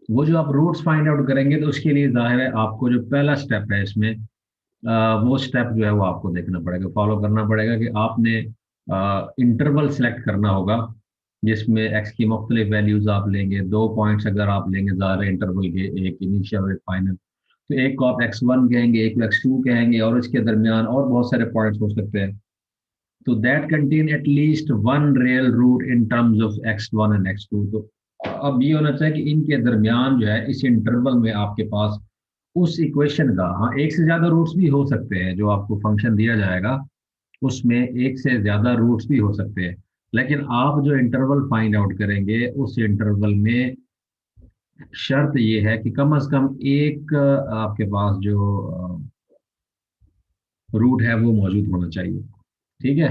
वो जो आप रूट्स फाइंड आउट करेंगे तो उसके लिए जाहिर है आपको जो पहला स्टेप है इसमें, वो स्टेप जो है वो आपको देखना पड़ेगा, फॉलो करना पड़ेगा कि आपने इंटरवल सेलेक्ट करना होगा जिसमें एक्स की मुख्तलिफ वैल्यूज आप लेंगे। दो पॉइंट्स अगर आप लेंगे ज़ाहिर इंटरवल के, एक इनिशियल और एक फाइनल, तो एक को आप x1 कहेंगे, एक को x2 कहेंगे, और इसके दरमियान और बहुत सारे पॉइंट्स हो सकते हैं। तो that contain at least one real root in terms of x1 and x2। तो अब ये होना चाहिए कि इनके दरमियान जो है इस इंटरवल में आपके पास उस इक्वेशन का, हाँ एक से ज्यादा रूट्स भी हो सकते हैं, जो आपको फंक्शन दिया जाएगा उसमें एक से ज्यादा रूट्स भी हो सकते हैं, लेकिन आप जो इंटरवल फाइंड आउट करेंगे उस इंटरवल में शर्त ये है कि कम से कम एक आपके पास जो रूट है वो मौजूद होना चाहिए। ठीक है।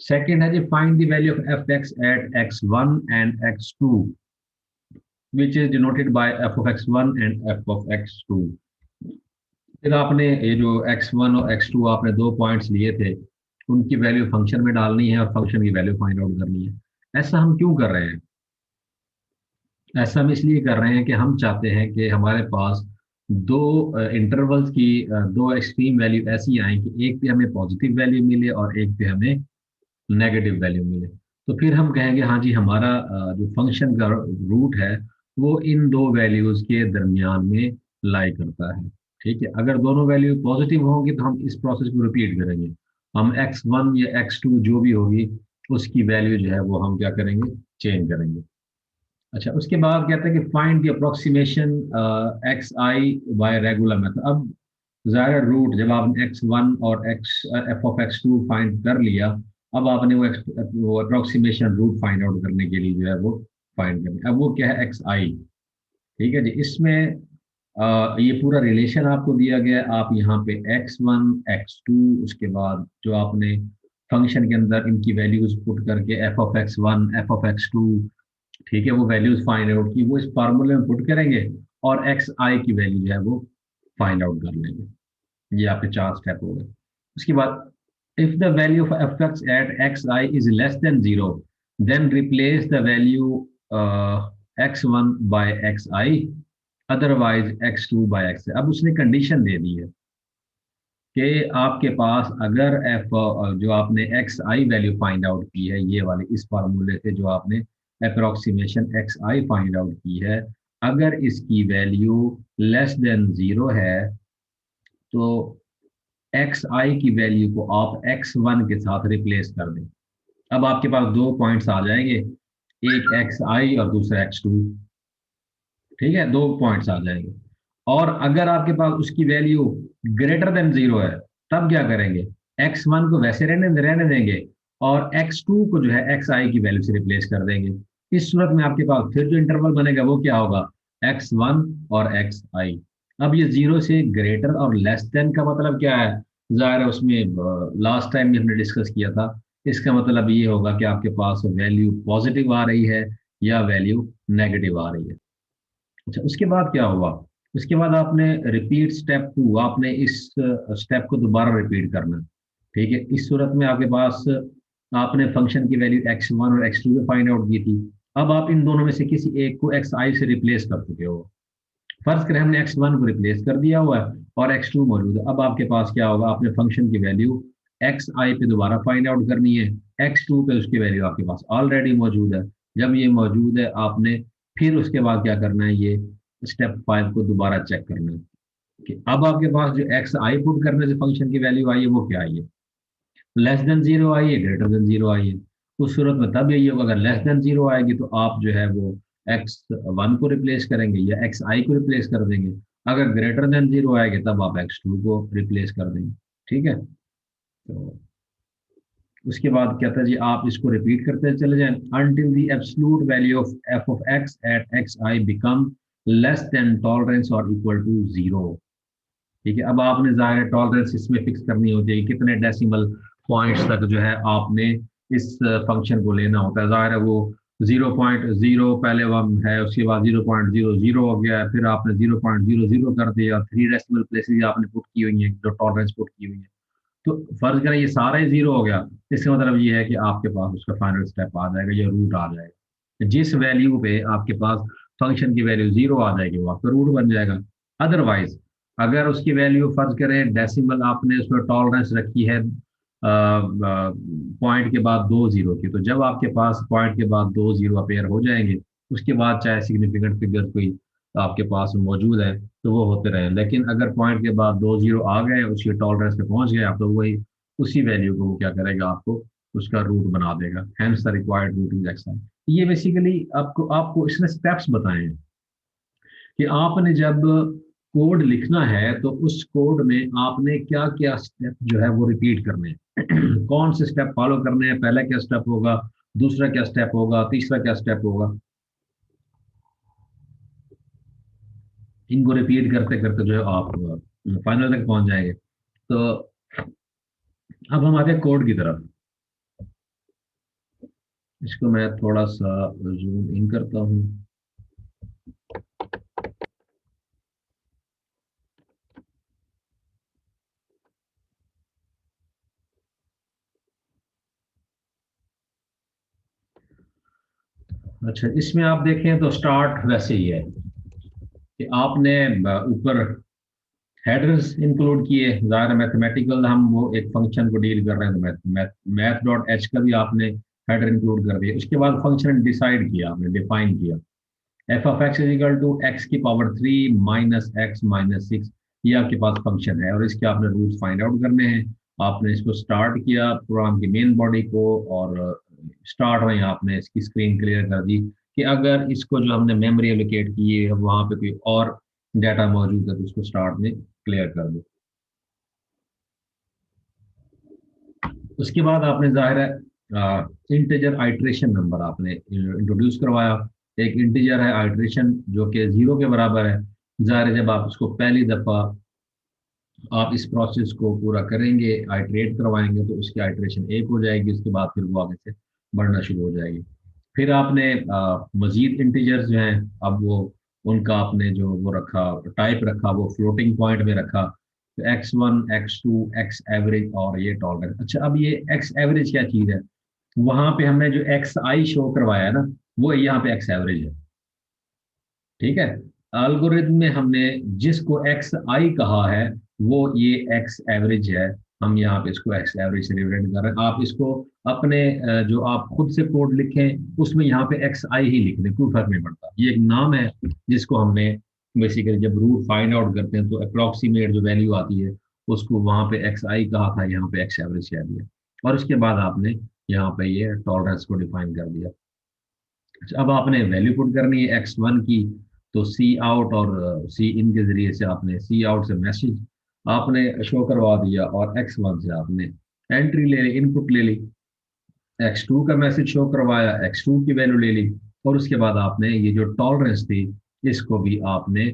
सेकंड है जी, find the value of F X at X one and X two which is denoted by F of X one and F of X two. फिर आपने ये जो एक्स वन और एक्स टू आपने दो पॉइंट्स लिए थे, उनकी वैल्यू फंक्शन में डालनी है और फंक्शन की वैल्यू फाइंड आउट करनी है। ऐसा हम क्यों कर रहे हैं? ऐसा हम इसलिए कर रहे हैं कि हम चाहते हैं कि हमारे पास दो इंटरवल्स की दो एक्सट्रीम वैल्यू ऐसी आए कि एक पे हमें पॉजिटिव वैल्यू मिले और एक पे हमें नेगेटिव वैल्यू मिले। तो फिर हम कहेंगे हाँ जी, हमारा जो फंक्शन का रूट है वो इन दो वैल्यूज के दरमियान में लाई करता है। ठीक है। अगर दोनों वैल्यू पॉजिटिव होंगी तो हम इस प्रोसेस को रिपीट करेंगे। हम x1 या x2 जो भी होगी उसकी वैल्यू जो है वो हम क्या करेंगे, चेंज करेंगे। अच्छा, उसके बाद कहते हैं कि find the approximation x I bye regular method. अब ज़ाहिर रूट जब आपने x1 और x F of x2 find कर लिया, अब आपने वो अप्रोक्सीमेशन रूट फाइंड आउट करने के लिए जो है वो फाइंड करना है। अब वो क्या है, एक्स आई। ठीक है जी। इसमें ये पूरा रिलेशन आपको दिया गया है। आप यहाँ पे x1 x2, उसके बाद जो आपने फंक्शन के अंदर इनकी वैल्यूज पुट करके F of x1 F of x2, ठीक है, वो वैल्यूज फाइंड आउट की वो इस फार्मूले में पुट करेंगे और एक्स आई की वैल्यू जो है वो फाइंड आउट कर लेंगे। ये आपके चार स्टेप हो गए। उसके बाद if the value of F X at X I is less than zero, then replace the value X one by X I, otherwise X two by X. अब उसने कंडीशन दे दी है कि आपके पास अगर एफ जो आपने x I value find out की है, ये वाली इस फार्मूले से जो आपने approximation x I find out की है, अगर इसकी वैल्यू लेस देन जीरो है तो एक्स आई की वैल्यू को आप एक्स वन के साथ रिप्लेस कर दें। अब आपके पास दो पॉइंट्स आ जाएंगे, एक एक्स आई और दूसरा एक्स टू। ठीक है, दो पॉइंट्स आ जाएंगे। और अगर आपके पास उसकी वैल्यू ग्रेटर देन जीरो है, तब क्या करेंगे, एक्स वन को वैसे रहने रहने देंगे और एक्स टू को जो है एक्स आई की वैल्यू से रिप्लेस कर देंगे। इस सूरत में आपके पास फिर जो इंटरवल बनेगा वो क्या होगा, एक्स वन और एक्स आई। अब ये जीरो से ग्रेटर और लेस देन का मतलब क्या है, जाहिर है उसमें लास्ट टाइम भी हमने डिस्कस किया था, इसका मतलब ये होगा कि आपके पास वैल्यू पॉजिटिव आ रही है या वैल्यू नेगेटिव आ रही है। अच्छा, उसके बाद क्या हुआ, उसके बाद आपने रिपीट स्टेप टू, आपने इस स्टेप को दोबारा रिपीट करना। ठीक है। इस सूरत में आपके पास आपने फंक्शन की वैल्यू एक्स वन और एक्स टू फाइंड आउट की थी। अब आप इन दोनों में से किसी एक को एक्स आई से रिप्लेस कर चुके हो। फर्ज करें हमने एक्स वन को रिप्लेस कर दिया हुआ है और एक्स टू मौजूद है। अब आपके पास क्या होगा, आपने फंक्शन की वैल्यू एक्स आई पे दोबारा फाइंड आउट करनी है, एक्स टू पे उसकी वैल्यू आपके पास ऑलरेडी मौजूद है। जब ये मौजूद है आपने फिर उसके बाद क्या करना है, ये स्टेप 5 को दोबारा चेक करना है कि अब आपके पास जो एक्स आई पुट करने से फंक्शन की वैल्यू आई है वो क्या आई है, लेस देन जीरो आई है, ग्रेटर देन जीरो आई है। उस सूरत में तब यही होगा, अगर लेस देन जीरो आएगी तो आप जो है वो एक्स वन को रिप्लेस करेंगे या एक्स आई को रिप्लेस कर देंगे। अगर ग्रेटर देन जीरो आएगी तब आप एक्स टू को रिप्लेस कर देंगे। ठीक है। तो उसके बाद कहता है जी, आप इसको रिपीट करते चले जाएं until the absolute value of f of x at xi become less than tolerance or equal to zero। ठीक है। अब आपने जाहिर है टॉलरेंस इसमें फिक्स करनी होती है कि कितने डेसिमल पॉइंट्स तक जो है आपने इस फंक्शन को लेना होता है। जाहिर है वो 0.0 पहले वन है, उसके बाद 0.00 हो गया है, फिर आपने 0.00 कर दिया, 3 डेसिमल प्लेसेस आपने पुट की हुई हैं जो टॉलरेंस पुट की हुई है। तो फर्ज करें ये सारा ही जीरो हो गया, इसका मतलब ये है कि आपके पास उसका फाइनल स्टेप आ जाएगा या रूट आ जाएगा जिस वैल्यू पे आपके पास फंक्शन की वैल्यू 0 आ जाएगी, वो आपका रूट बन जाएगा। अदरवाइज अगर उसकी वैल्यू फर्ज करें डेसिमल आपने उसमें टॉलरेंस रखी है पॉइंट के बाद 2 जीरो की, तो जब आपके पास पॉइंट के बाद 2 जीरो अपेयर हो जाएंगे, उसके बाद चाहे सिग्निफिकेंट फिगर कोई आपके पास मौजूद है तो वो होते रहे। लेकिन अगर पॉइंट के बाद 2 जीरो आ गए, उसकी टॉलरेंस पे पहुंच गए आप, तो वही उसी वैल्यू को वो क्या करेगा, आपको उसका रूट बना देगा। Hence the required root is X. ये बेसिकली आपको आपको इसने स्टेप्स बताए हैं कि आपने जब कोड लिखना है तो उस कोड में आपने क्या क्या स्टेप जो है वो रिपीट करने हैं कौन से स्टेप फॉलो करने हैं, पहला क्या स्टेप होगा, दूसरा क्या स्टेप होगा, तीसरा क्या स्टेप होगा, इनको रिपीट करते करते जो है आप फाइनल तक पहुंच जाएंगे। तो अब हम आते हैं कोड की तरफ। इसको मैं थोड़ा सा जूम इन करता हूँ। अच्छा, इसमें आप देखें तो स्टार्ट वैसे ही है कि आपने ऊपर हेडर्स इंक्लूड किए, ज़ाहिर मैथमेटिकल हम वो एक फंक्शन को डील कर रहे हैं, तो मैथ डॉट एच का भी आपने हेडर इंक्लूड कर दिया। उसके बाद फंक्शन डिसाइड किया, आपने डिफाइन किया F of X is equal to X की पावर 3 माइनस एक्स माइनस 6, ये आपके पास फंक्शन है और इसके आपने रूट्स फाइंड आउट करने हैं। आपने इसको स्टार्ट किया प्रोग्राम की मेन बॉडी को, और स्टार्ट में आपने इसकी स्क्रीन क्लियर कर दी कि अगर इसको जो हमने मेमोरी एलोकेट की है वहां पे कोई और डाटा मौजूद है तो उसको स्टार्ट में क्लियर कर दो। उसके बाद आपने जाहिर है इंटीजर आइट्रेशन नंबर आपने इंट्रोड्यूस करवाया। एक इंटीजर है आइट्रेशन जो कि 0 के बराबर है। जाहिर है जब आप उसको पहली दफ़ा आप इस प्रोसेस को पूरा करेंगे, आइट्रेट करवाएंगे, तो उसकी आइट्रेशन 1 हो जाएगी, उसके बाद फिर वो आगे से बढ़ना शुरू हो जाएगी। फिर आपने मजीद इंटीजर्स जो हैं, अब वो उनका आपने जो वो रखा, टाइप रखा, वो फ्लोटिंग पॉइंट में रखा। तो x1 x2 एक्स एवरेज और ये टॉलरेंस। अच्छा, अब ये एक्स एवरेज क्या चीज़ है, वहां पे हमने जो एक्स आई शो करवाया है ना, वो यहाँ पे एक्स एवरेज है। ठीक है, एल्गोरिथम में हमने जिसको एक्स आई कहा है वो ये एक्स एवरेज है। हम यहाँ पे इसको एक्स एवरेज से रिप्रेजेंट कर रहे हैं। आप इसको अपने जो आप खुद से कोड लिखें उसमें यहाँ पे एक्स आई ही लिख दें, कोई फर्क नहीं पड़ता। ये एक नाम है जिसको हमने बेसिकली जब रूट फाइंड आउट करते हैं तो अप्रोक्सीमेट जो वैल्यू आती है उसको वहाँ पे एक्स आई कहा था, यहाँ पे एक्स एवरेज कह दिया। और उसके बाद आपने यहाँ पे ये टॉलरेंस को डिफाइन कर दिया। अच्छा, अब आपने वैल्यू पुट करनी है x1 की, तो सी आउट और सी इन के जरिए से आपने सी आउट से मैसेज आपने शो करवा दिया, और x1 से आपने एंट्री ले ली, इनपुट ले ली, x2 का मैसेज शो करवाया, x2 की वैल्यू ले ली, और उसके बाद आपने ये जो टॉलरेंस थी इसको भी आपने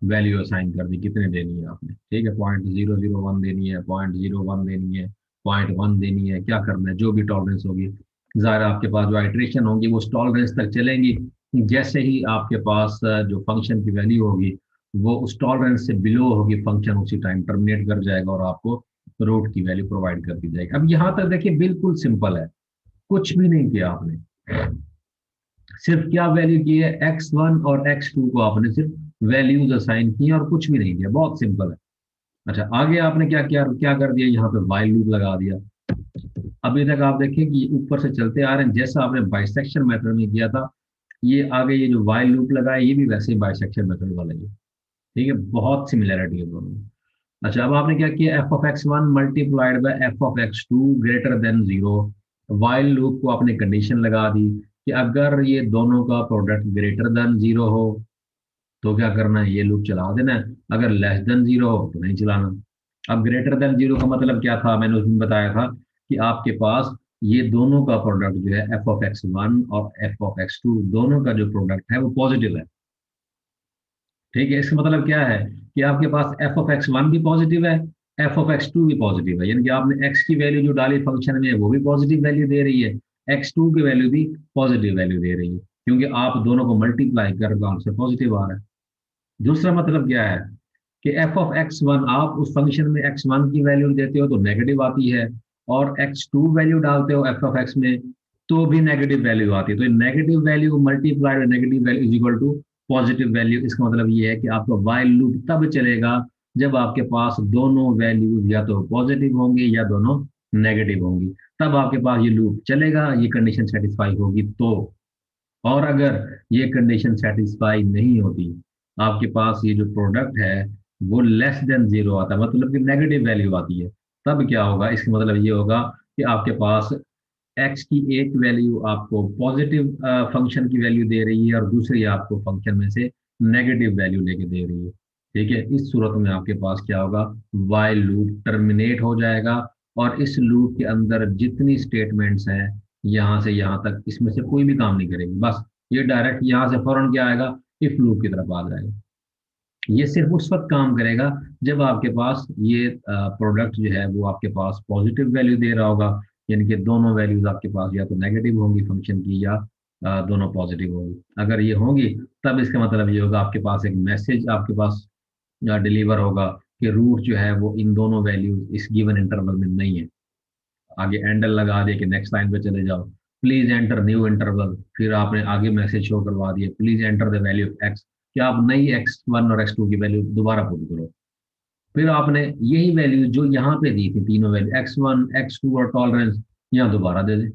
वैल्यू असाइन कर दी, कितने देनी है आपने। ठीक है, 0.001 देनी है, 0.01 देनी है, 0.1 देनी है, क्या करना है, जो भी टॉलरेंस होगी। ज़ाहिर आपके पास जो आइट्रेशन होंगी वो उस टॉलरेंस तक चलेंगी। जैसे ही आपके पास जो फंक्शन की वैल्यू होगी वो उस टॉलरेंस से बिलो होगी, फंक्शन उसी टाइम टर्मिनेट कर जाएगा और आपको रूट की वैल्यू प्रोवाइड कर दी जाएगी। अब यहाँ तक देखिए बिल्कुल सिंपल है, कुछ भी नहीं किया आपने, सिर्फ क्या वैल्यू की है, x1 और x2 को आपने सिर्फ वैल्यूज असाइन की और कुछ भी नहीं किया, बहुत सिंपल है। अच्छा, आगे आपने क्या क्या क्या कर दिया, यहाँ पे वाइल लूप लगा दिया। अभी तक आप देखें कि ऊपर से चलते आ रहे हैं, जैसा आपने बाइसेक्शन मेथड में किया था, ये आगे ये जो वाइल लूप लगा है ये भी वैसे ही बाइसेक्शन मेथड वाला ही है। ठीक है, बहुत सिमिलैरिटी है दोनों में। अच्छा, अब आपने क्या किया, F of X one multiplied by F of X two greater than 0। While loop को आपने कंडीशन लगा दी कि अगर ये दोनों का प्रोडक्ट ग्रेटर देन 0 हो तो क्या करना है, ये लूप चला देना है, अगर लेस देन 0 हो तो नहीं चलाना। अब ग्रेटर देन 0 का मतलब क्या था, मैंने उसमें बताया था कि आपके पास ये दोनों का प्रोडक्ट जो है एफ ऑफ एक्स वन और एफ ऑफ एक्स टू दोनों का जो प्रोडक्ट है वो पॉजिटिव है। ठीक है, इसका मतलब क्या है कि आपके पास एफ ऑफ एक्स वन भी पॉजिटिव है, एफ ऑफ एक्स टू भी पॉजिटिव है, यानी कि आपने एक्स की वैल्यू जो डाली फंक्शन में वो भी पॉजिटिव वैल्यू दे रही है, एक्स टू की वैल्यू भी पॉजिटिव वैल्यू दे रही है, क्योंकि आप दोनों को मल्टीप्लाई कर आंसर पॉजिटिव आ रहा है। दूसरा मतलब क्या है कि एफ ऑफ एक्स वन आप उस फंक्शन में एक्स वन की वैल्यू देते हो तो नेगेटिव आती है, और एक्स टू वैल्यू डालते हो एफ ऑफ एक्स में तो भी नेगेटिव वैल्यू आती है। तो negative value multiplied by negative value is equal to positive value. इसका मतलब ये है कि आपका वाइल लूप तब चलेगा जब आपके पास दोनों वैल्यूज या तो पॉजिटिव होंगी या दोनों नेगेटिव होंगी, तब आपके पास ये लूप चलेगा, ये कंडीशन सेटिस्फाई होगी तो। और अगर ये कंडीशन सेटिस्फाई नहीं होती, आपके पास ये जो प्रोडक्ट है वो लेस देन जीरो आता है, मतलब कि नेगेटिव वैल्यू आती है, तब क्या होगा, इसका मतलब ये होगा कि आपके पास एक्स की एक वैल्यू आपको पॉजिटिव फंक्शन की वैल्यू दे रही है और दूसरी आपको फंक्शन में से नेगेटिव वैल्यू लेके दे रही है। ठीक है, इस सूरत में आपके पास क्या होगा, वाइल लूप टर्मिनेट हो जाएगा और इस लूप के अंदर जितनी स्टेटमेंट्स हैं यहाँ से यहाँ तक, इसमें से कोई भी काम नहीं करेगी, बस ये डायरेक्ट यहाँ से फौरन क्या आएगा, इफ लूप की तरफ आ जाएगा। ये सिर्फ उस वक्त काम करेगा जब आपके पास ये प्रोडक्ट जो है वो आपके पास पॉजिटिव वैल्यू दे रहा होगा, यानी कि दोनों वैल्यूज आपके पास या तो नेगेटिव होंगी फंक्शन की या दोनों पॉजिटिव होंगी। अगर ये होंगी तब इसका मतलब ये होगा आपके पास एक मैसेज आपके पास डिलीवर होगा कि रूट जो है वो इन दोनों वैल्यूज इस गिवन इंटरवल में नहीं है। आगे एंडल लगा दिया कि नेक्स्ट लाइन पे चले जाओ, प्लीज एंटर न्यू इंटरवल, फिर आपने आगे मैसेज शो करवा दिया please enter the value of x, कि आप नई एक्स वन और एक्स टू की वैल्यू दोबारा पुट करो। फिर आपने यही वैल्यू जो यहाँ पे दी थी, तीनों value X one X two और टॉलरेंस, यहाँ दोबारा दे दे।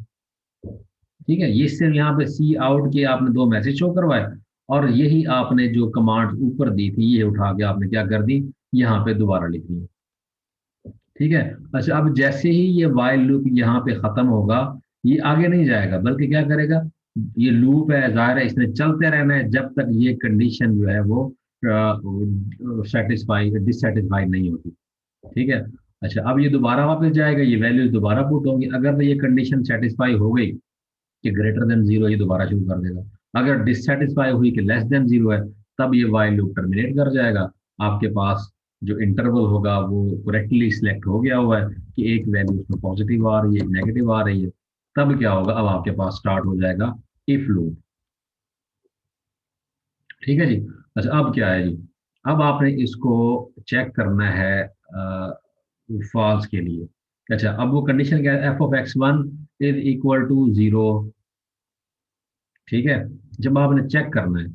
ठीक है, ये सिर्फ यहाँ पे सी आउट के आपने दो मैसेज शो करवाए, और यही आपने जो कमांड ऊपर दी थी ये उठा के आपने क्या कर दी, यहाँ पे दोबारा लिख दी। ठीक है। अच्छा, अब जैसे ही ये वाइल लूप यहाँ पे खत्म होगा, ये आगे नहीं जाएगा बल्कि क्या करेगा, ये लूप है जाहिर है इसने चलते रहना है जब तक ये कंडीशन जो है वो सेटिस्फाई डिससेटिस्फाइड नहीं होती। ठीक है। अच्छा, अब ये दोबारा वापस जाएगा, ये वैल्यूज दोबारा पुट होंगी, अगर ये कंडीशन सेटिस्फाई हो गई कि ग्रेटर देन जीरो, ये दोबारा शुरू कर देगा। अगर डिससेटिस्फाई हुई कि लेस देन जीरो है, तब ये वाइल लूप टर्मिनेट कर जाएगा। आपके पास जो इंटरवल होगा वो करेक्टली सिलेक्ट हो गया हुआ है कि एक वैल्यू उसमें पॉजिटिव आ रही है, एक नेगेटिव आ रही है। तब क्या होगा, अब आपके पास स्टार्ट हो जाएगा इफ लूप। ठीक है जी। अच्छा, अब क्या है जी, अब आपने इसको चेक करना है फॉल्स के लिए। अच्छा, अब वो कंडीशन क्या है, F of X one is equal to zero. ठीक है, जब आपने चेक करना है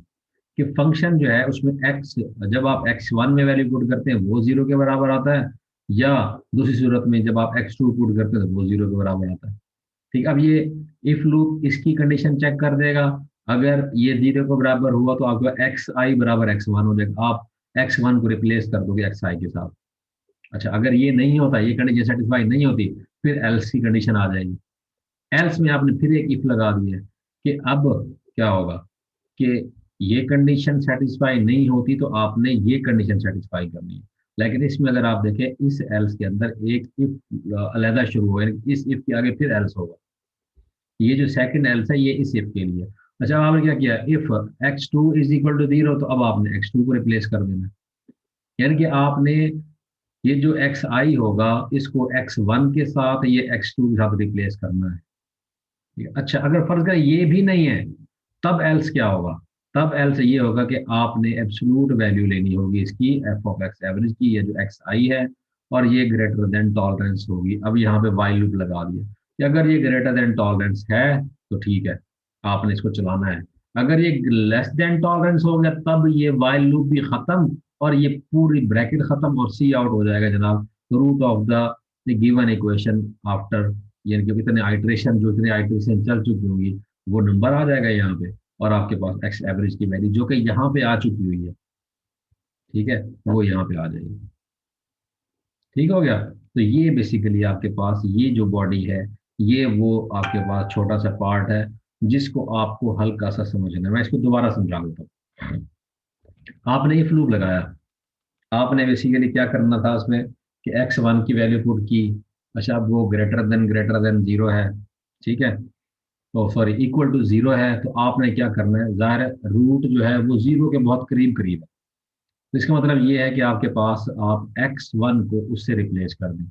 कि फंक्शन जो है उसमें एक्स, जब आप एक्स वन में वैल्यू पुट करते हैं वो जीरो के बराबर आता है, या दूसरी सूरत में जब आप एक्स टू पुट करते हैं तो वो जीरो के बराबर आता है। ठीक, अब ये इफ लूप इसकी कंडीशन चेक कर देगा। अगर ये जीरो के बराबर हुआ तो आपका एक्स आई बराबर एक्स वन हो जाएगा, आप एक्स वन को रिप्लेस कर दोगे एक्स आई के साथ। अच्छा, अगर ये नहीं होता, ये कंडीशन सेटिस्फाई नहीं होती, फिर एल्स की कंडीशन आ जाएगी। एल्स में आपने फिर एक इफ लगा दी है कि अब क्या होगा, कि ये कंडीशन सेटिस्फाई नहीं होती तो आपने ये कंडीशन सेटिस्फाई करनी है। लेकिन इसमें अगर आप देखें, इस एल्स के अंदर एक इफ अलहदा शुरू हुआ है, इस इफ के आगे फिर एल्स होगा। ये जो सेकंड एल्स है ये इस इफ के लिए। अच्छा, अब आपने क्या किया, if X two is equal to zero, तो अब आपने एक्स टू को रिप्लेस कर देना है। यानी कि आपने ये जो एक्स आई होगा इसको एक्स वन के साथ, ये एक्स टू के साथ रिप्लेस करना है। ठीक है? अच्छा, अगर फर्ज करें ये भी नहीं है, तब एल्स क्या होगा, तब एल्स ये होगा कि आपने एब्सोल्यूट वैल्यू लेनी होगी इसकी, एफ ऑफ एक्स एवरेज की, ये जो एक्स आई है, और ये ग्रेटर देन टॉलरेंस होगी। अब यहाँ पे वाइल लूप लगा दिया कि अगर ये ग्रेटर देन टॉलरेंस है तो ठीक है, आपने इसको चलाना है। अगर ये लेस देन टॉलरेंस हो गया तब ये वाइल लूप भी खत्म और ये पूरी ब्रैकेट खत्म और सी आउट हो जाएगा जनाब, root of the given equation after, यानी कि इतने आइट्रेशन, जो इतने आइट्रेशन चल चुकी होंगी वो नंबर आ जाएगा यहाँ पे, और आपके पास एक्स एवरेज की वैल्यू जो कि यहाँ पे आ चुकी हुई है, ठीक है, वो यहाँ पे आ जाएगी। ठीक हो गया। तो ये बेसिकली आपके पास ये जो बॉडी है, ये वो आपके पास छोटा सा पार्ट है जिसको आपको हल्का सा समझना है। मैं इसको दोबारा समझा देता हूँ। आपने ये फ्लूप लगाया, आपने बेसिकली क्या करना था उसमें कि एक्स वन की वैल्यू पुट की। अच्छा, अब वो ग्रेटर देन जीरो है, ठीक है, तो सॉरी इक्वल टू जीरो है, तो आपने क्या करना है, जाहिर है रूट जो है वो जीरो के बहुत करीब करीब है, तो इसका मतलब ये है कि आपके पास आप एक्स वन को उससे रिप्लेस कर दें।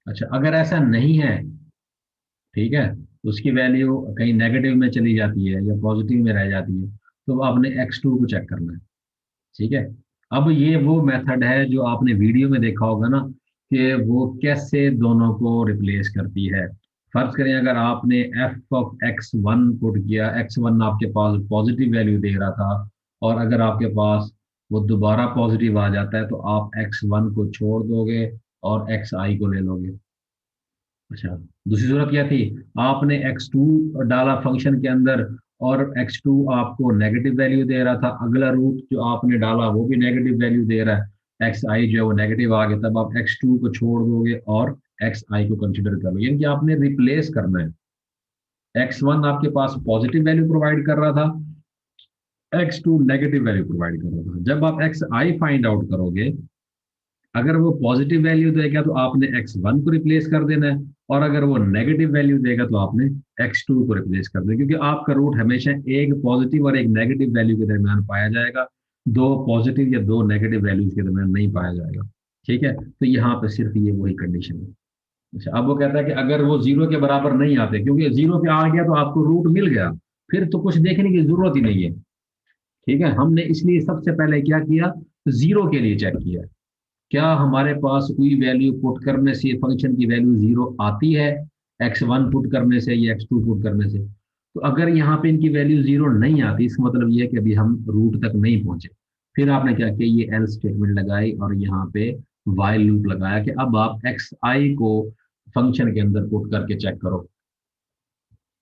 अच्छा, अगर ऐसा नहीं है, ठीक है, तो उसकी वैल्यू कहीं नेगेटिव में चली जाती है या पॉजिटिव में रह जाती है, तो आपने एक्स टू को चेक करना है। ठीक है, अब ये वो मेथड है जो आपने वीडियो में देखा होगा ना, कि वो कैसे दोनों को रिप्लेस करती है। फर्ज करें अगर आपने F of X one put किया, एक्स वन आपके पास पॉजिटिव वैल्यू दे रहा था, और अगर आपके पास वो दोबारा पॉजिटिव आ जाता है तो आप एक्स वन को छोड़ दोगे और एक्स आई को ले लोगे। अच्छा, दूसरी सूरत क्या थी, आपने x2 डाला फंक्शन के अंदर और x2 आपको नेगेटिव वैल्यू दे रहा था, अगला रूट जो आपने डाला वो भी नेगेटिव वैल्यू दे रहा है, xi जो है वो नेगेटिव आ गया, तब आप x2 को छोड़ दोगे और xi को कंसिडर कर लो, यानी कि आपने रिप्लेस करना है। x1 आपके पास पॉजिटिव वैल्यू प्रोवाइड कर रहा था, x2 नेगेटिव वैल्यू प्रोवाइड कर रहा था। जब आप xi फाइंड आउट करोगे, अगर वो पॉजिटिव वैल्यू देगा तो आपने x1 को रिप्लेस कर देना है, और अगर वो नेगेटिव वैल्यू देगा तो आपने x2 को रिप्लेस कर देना है, क्योंकि आपका रूट हमेशा एक पॉजिटिव और एक नेगेटिव वैल्यू के दरमियान पाया जाएगा, दो पॉजिटिव या दो नेगेटिव वैल्यूज के दरमियान नहीं पाया जाएगा। ठीक है, तो यहाँ पे सिर्फ ये वही कंडीशन है। अच्छा, अब वो कहता है कि अगर वो जीरो के बराबर नहीं आते, क्योंकि जीरो पे आ गया तो आपको रूट मिल गया, फिर तो कुछ देखने की जरूरत ही नहीं है। ठीक है, हमने इसलिए सबसे पहले क्या किया, जीरो के लिए चेक किया, क्या हमारे पास कोई वैल्यू पुट करने से फंक्शन की वैल्यू जीरो आती है, x1 पुट करने से या x2 पुट करने से। तो अगर यहाँ पे इनकी वैल्यू जीरो नहीं आती, इसका मतलब ये है कि अभी हम रूट तक नहीं पहुंचे। फिर आपने क्या किया, ये एल स्टेटमेंट लगाई और यहाँ पे वाइल लूप लगाया कि अब आप xi को फंक्शन के अंदर पुट करके चेक करो।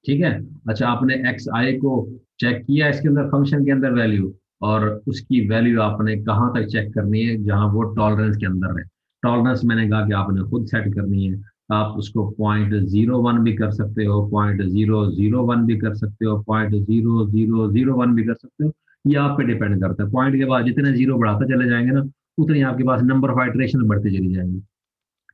ठीक है, अच्छा, आपने xi को चेक किया इसके अंदर फंक्शन के अंदर वैल्यू, और उसकी वैल्यू आपने कहाँ तक चेक करनी है, जहां वो टॉलरेंस के अंदर है। टॉलरेंस मैंने कहा कि आपने खुद सेट करनी है, आप उसको 0.01 भी कर सकते हो, 0.001 भी कर सकते हो, 0.0001 भी कर सकते हो, ये आप पे डिपेंड करता है। पॉइंट के बाद जितने जीरो बढ़ाते चले जाएंगे ना, उतनी आपके पास नंबर ऑफ आइटरेशन बढ़ती चली जाएंगी,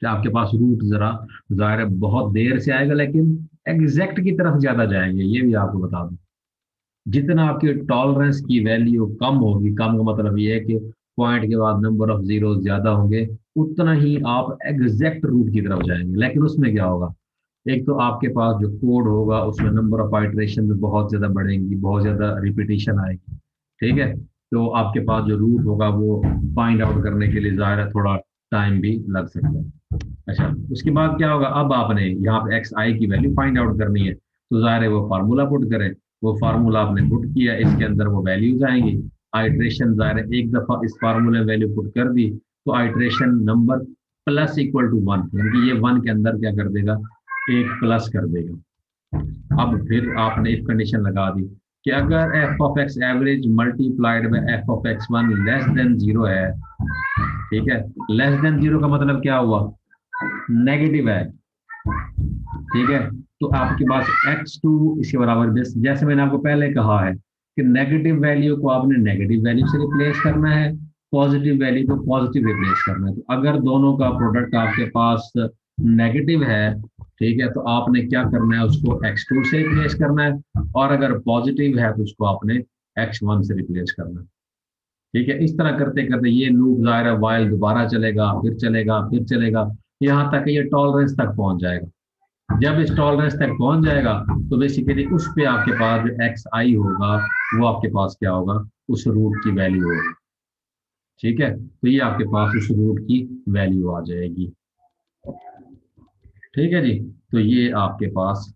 कि आपके पास रूट जरा जाहिर है बहुत देर से आएगा, लेकिन एग्जैक्ट की तरफ ज्यादा जाएंगे, ये भी आपको बता दूं। जितना आपकी टॉलरेंस की वैल्यू कम होगी, कम का मतलब ये है कि पॉइंट के बाद नंबर ऑफ जीरो ज्यादा होंगे, उतना ही आप एग्जैक्ट रूट की तरफ जाएंगे। लेकिन उसमें क्या होगा, एक तो आपके पास जो कोड होगा उसमें नंबर ऑफ आइटरेशन भी बहुत ज्यादा बढ़ेंगी, बहुत ज्यादा रिपीटिशन आएगी। ठीक है, तो आपके पास जो रूट होगा वो फाइंड आउट करने के लिए जाहिर है थोड़ा टाइम भी लग सकता है। अच्छा, उसके बाद क्या होगा, अब आपने यहाँ पे एक्स आई की वैल्यू फाइंड आउट करनी है, तो जाहिर है वो फार्मूला पुट करें। वो फार्मूला आपने पुट किया, इसके अंदर वो वैल्यूज आएंगी, आइट्रेशन जाहिर है एक दफा इस फार्मूले में वैल्यू पुट कर दी तो iteration number plus equal to one, यानी कि ये वन के अंदर क्या कर देगा, एक प्लस कर देगा। अब फिर आपने इफ कंडीशन लगा दी कि अगर F of X average multiplied में F of X one less than zero है। ठीक है, लेस देन जीरो का मतलब क्या हुआ, नेगेटिव है। ठीक है, तो आपके पास x2 इसके बराबर जैसे मैंने आपको पहले कहा है कि नेगेटिव वैल्यू को आपने नेगेटिव वैल्यू से रिप्लेस करना है, पॉजिटिव वैल्यू को पॉजिटिव रिप्लेस करना है। तो अगर दोनों का प्रोडक्ट आपके पास नेगेटिव है, ठीक है, तो आपने क्या करना है, उसको x2 से रिप्लेस करना है, और अगर पॉजिटिव है तो उसको आपने x1 से रिप्लेस करना है। ठीक है, इस तरह करते करते ये लूप जाहिर है वाइल दोबारा चलेगा, फिर चलेगा, फिर चलेगा, यहाँ तक ये टॉलरेंस तक पहुंच जाएगा। जब इस टॉलरेंस तक पहुंच जाएगा तो बेसिकली उस पे आपके पास जो एक्स आई होगा वो आपके पास क्या होगा, उस रूट की वैल्यू होगी। ठीक है, तो ये आपके पास उस रूट की वैल्यू आ जाएगी। ठीक है जी, तो ये आपके पास